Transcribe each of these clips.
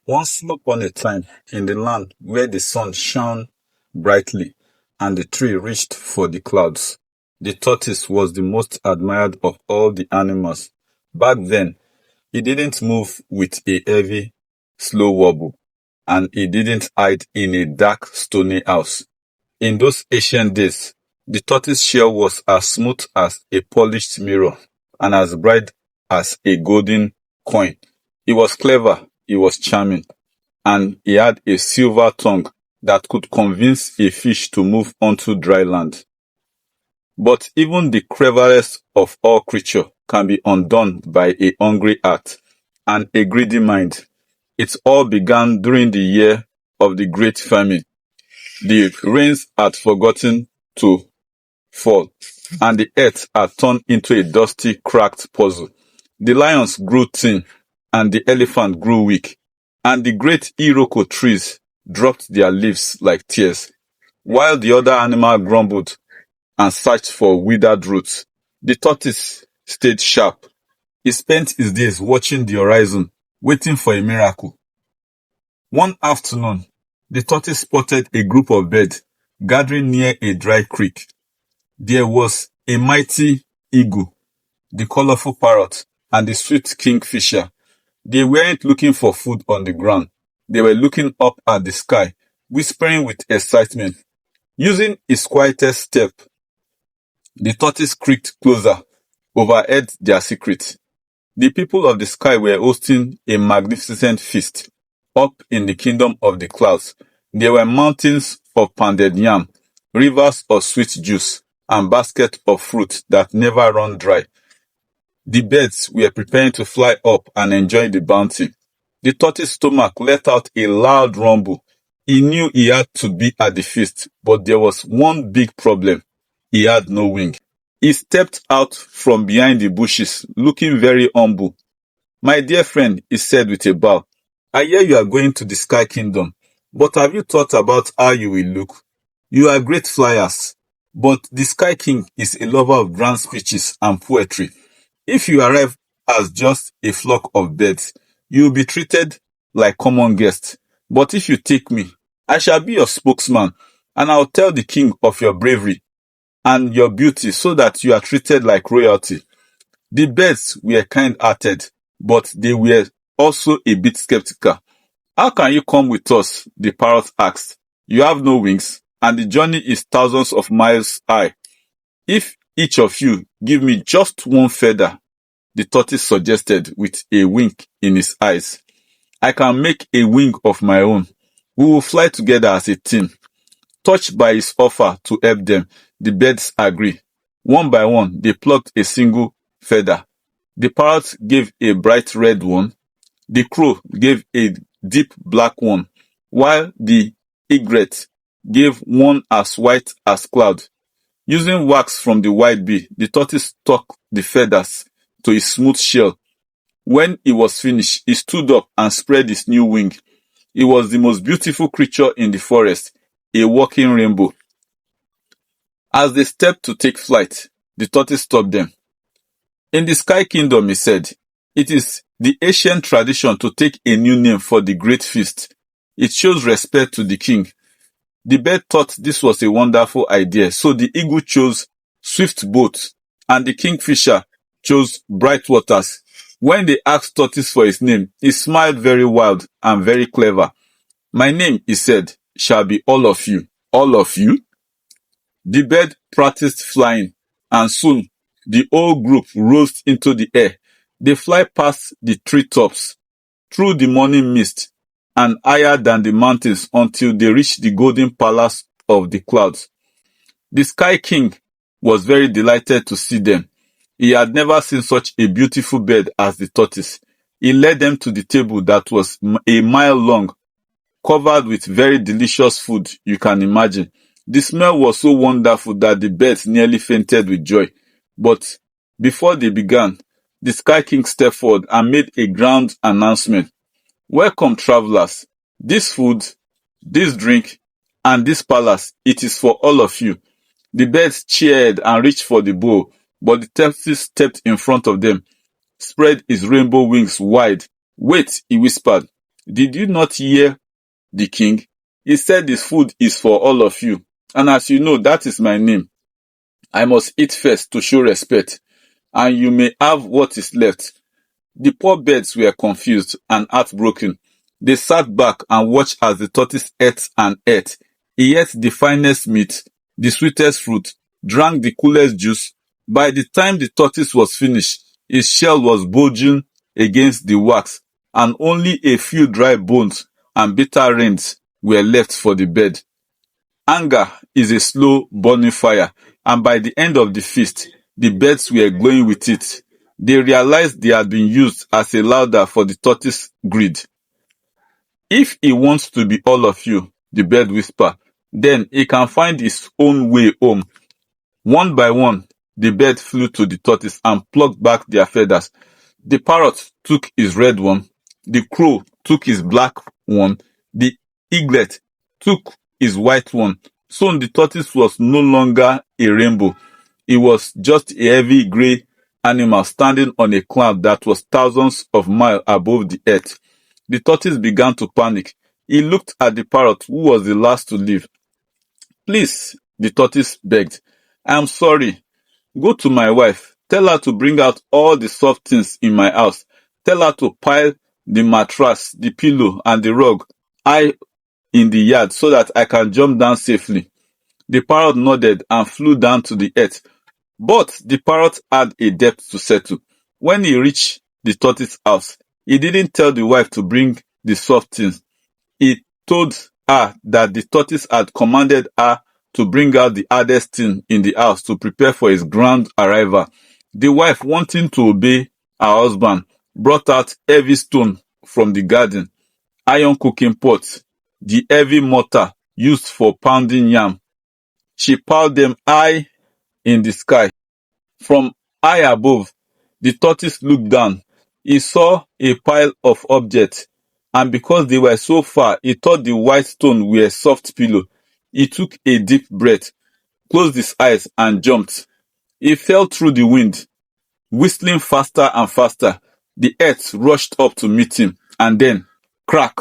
Once upon a time, in the land where the sun shone brightly and the tree reached for the clouds, the tortoise was the most admired of all the animals. Back then, he didn't move with a heavy, slow wobble, and he didn't hide in a dark, stony house. In those ancient days, the tortoise shell was as smooth as a polished mirror and as bright as a golden coin. He was clever, he was charming, and he had a silver tongue that could convince a fish to move onto dry land. But even the cleverest of all creatures can be undone by a hungry heart and a greedy mind. It all began during the year of the Great Famine. The rains had forgotten to fall, and the earth had turned into a dusty, cracked puzzle. The lions grew thin, and the elephant grew weak, and the great iroko trees dropped their leaves like tears, while the other animals grumbled and searched for withered roots. The tortoise stayed sharp. He spent his days watching the horizon, waiting for a miracle. One afternoon, the tortoise spotted a group of birds gathering near a dry creek. There was a mighty eagle, the colorful parrot, and the swift kingfisher. They weren't looking for food on the ground. They were looking up at the sky, whispering with excitement. Using his quietest step, the tortoise creaked closer, overheard their secret. The people of the sky were hosting a magnificent feast. Up in the kingdom of the clouds, there were mountains of pounded yam, rivers of sweet juice, and baskets of fruit that never run dry. The birds were preparing to fly up and enjoy the bounty. The tortoise's stomach let out a loud rumble. He knew he had to be at the feast, but there was one big problem. He had no wing. He stepped out from behind the bushes, looking very humble. "My dear friend," he said with a bow, "I hear you are going to the Sky Kingdom, but have you thought about how you will look? You are great flyers, but the Sky King is a lover of grand speeches and poetry. If you arrive as just a flock of birds, you will be treated like common guests. But if you take me, I shall be your spokesman, and I will tell the king of your bravery and your beauty so that you are treated like royalty." The birds were kind-hearted, but they were also a bit skeptical. "How can you come with us?" the parrot asked. "You have no wings, and the journey is thousands of miles high." "If each of you give me just one feather," the tortoise suggested with a wink in his eyes, "I can make a wing of my own. We will fly together as a team." Touched by his offer to help them, the birds agreed. One by one, they plucked a single feather. The parrot gave a bright red one. The crow gave a deep black one, while the egret gave one as white as cloud. Using wax from the white bee, the tortoise stuck the feathers to his smooth shell. When he was finished, he stood up and spread his new wing. He was the most beautiful creature in the forest, a walking rainbow. As they stepped to take flight, the tortoise stopped them. "In the Sky Kingdom," he said, "it is the ancient tradition to take a new name for the great feast. It shows respect to the king." The bird thought this was a wonderful idea, so the eagle chose Swift Boat, and the kingfisher chose Bright Waters. When they asked Tortoise for his name, he smiled very wild and very clever. "My name," he said, "shall be All of You." "All of You?" The bird practiced flying, and soon the whole group rose into the air. They fly past the treetops, through the morning mist, and higher than the mountains until they reach the golden palace of the clouds. The Sky King was very delighted to see them. He had never seen such a beautiful bird as the tortoise. He led them to the table that was a mile long, covered with very delicious food you can imagine. The smell was so wonderful that the birds nearly fainted with joy. But before they began, the Sky King stepped forward and made a grand announcement. "Welcome, travelers. This food, this drink, and this palace, it is for all of you." The birds cheered and reached for the bowl, but the tortoise stepped in front of them, spread his rainbow wings wide. "Wait," he whispered. Did you not hear the king? He said his food is for all of you. And as you know, that is my name. I must eat first to show respect, and you may have what is left. The poor birds were confused and heartbroken. They sat back and watched as the tortoise ate and ate. He ate the finest meat, the sweetest fruit, drank the coolest juice. By the time the tortoise was finished, his shell was bulging against the wax, and only a few dry bones and bitter rinds were left for the bird. Anger is a slow burning fire, and by the end of the feast, the birds were glowing with it. They realized they had been used as a louder for the tortoise's greed. If he wants to be all of you, the bird whispered, then he can find his own way home. One by one, the bird flew to the tortoise and plucked back their feathers. The parrot took his red one, the crow took his black one, the eaglet took his white one. Soon the tortoise was no longer a rainbow. It was just a heavy grey animal standing on a cloud that was thousands of miles above the earth. The tortoise began to panic. He looked at the parrot, who was the last to leave. Please, the tortoise begged. I am sorry. Go to my wife. Tell her to bring out all the soft things in my house. Tell her to pile the mattress, the pillow, and the rug high in the yard so that I can jump down safely. The parrot nodded and flew down to the earth. But the parrot had a debt to settle. When he reached the tortoise's house, he didn't tell the wife to bring the soft things. He told her that the tortoise had commanded her to bring out the hardest thing in the house to prepare for his grand arrival. The wife, wanting to obey her husband, brought out heavy stone from the garden, iron cooking pot, the heavy mortar used for pounding yam. She piled them high in the sky. From high above, the tortoise looked down. He saw a pile of objects, and because they were so far, he thought the white stone were a soft pillow. He took a deep breath, closed his eyes, and jumped. He fell through the wind, whistling faster and faster. The earth rushed up to meet him, and then, crack!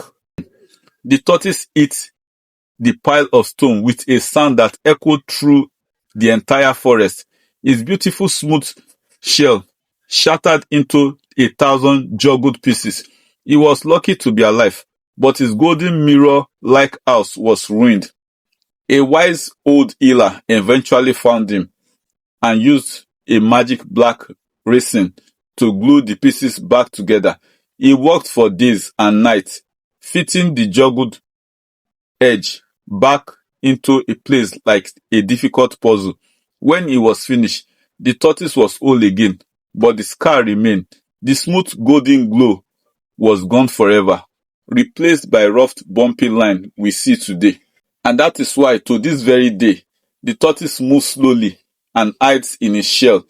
The tortoise hit the pile of stone with a sound that echoed through the entire forest. His beautiful smooth shell shattered into 1,000 joggled pieces. He was lucky to be alive, but his golden mirror-like house was ruined. A wise old healer eventually found him and used a magic black resin to glue the pieces back together. He worked for days and nights, fitting the joggled edge back into a place like a difficult puzzle. When he was finished, the tortoise was whole again, but the scar remained. The smooth golden glow was gone forever, replaced by a rough bumpy line we see today. And that is why, to this very day, the tortoise moves slowly and hides in his shell.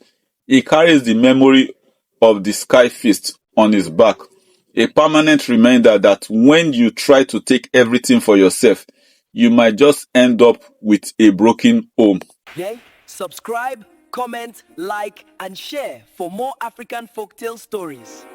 He carries the memory of the sky feast on his back, a permanent reminder that when you try to take everything for yourself, you might just end up with a broken home. Okay? Subscribe, comment, like, and share for more African folktale stories.